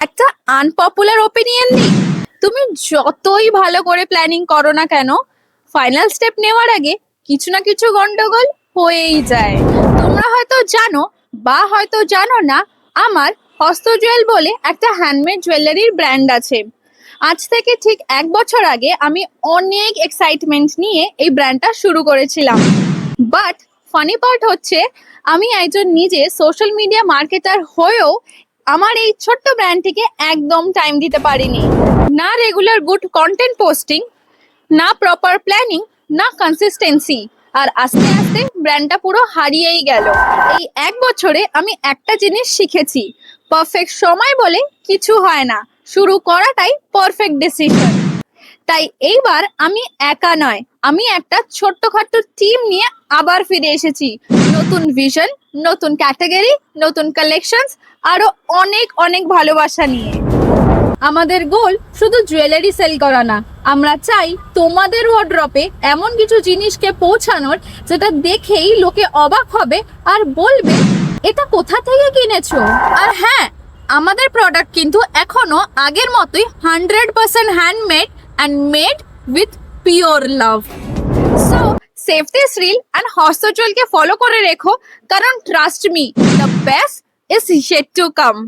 একটা unpopular opinion নেই। তুমি যতই ভালো করে প্ল্যানিং করো না কেন, ফাইনাল স্টেপ নেওয়ার আগে কিছু না কিছু গন্ডগোল হয়েই যায়। তোমরা হয়তো জানো বা হয়তো জানো না, আমার হস্ত জুয়েল বলে একটা হ্যান্ডমেড জুয়েলারির ব্র্যান্ড আছে। আজ থেকে ঠিক 1 বছর আগে আমি অনেক এক্সাইটমেন্ট নিয়ে এই ব্র্যান্ডটা শুরু করেছিলাম। বাট ফানি পার্ট হচ্ছে, আমি একজন নিজে সোশ্যাল মিডিয়া মার্কেটার হয়েও আমার এই ছোট্ট ব্র্যান্ডটিকে একদম টাইম দিতে পারিনি। না রেগুলার গুড কন্টেন্ট পোস্টিং, না প্রপার প্ল্যানিং, না কনসিস্টেন্সি। আর আস্তে আস্তে ব্র্যান্ডটা পুরো হারিয়েই গেল। এই 1 বছরে আমি একটা জিনিস শিখেছি, পারফেক্ট সময় বলে কিছু হয় না, শুরু করাটাই পারফেক্ট ডিসিশন। তাই এইবার আমি একা নয়, আমি একটা ছোট্টখাট্ট টিম নিয়ে আবার ফিরে এসেছি। নতুন ভিশন, নতুন ক্যাটাগরি, নতুন কালেকশনস, আরো অনেক অনেক ভালোবাসা নিয়ে। আমাদের গোল শুধু জুয়েলারি সেল করা না, আমরা চাই তোমাদের ওয়ার্ড্রপে এমন কিছু জিনিসকে পৌঁছানোর যেটা দেখেই লোকে অবাক হবে আর বলবে এটা কোথা থেকে কিনেছো। আর হ্যাঁ, আমাদের প্রোডাক্ট কিন্তু এখনো আগের মতোই 100% handmade and made with pure love. So, save this reel and হস্তচলকে ফলো করে রেখো, কারণ trust me, the best is yet to come.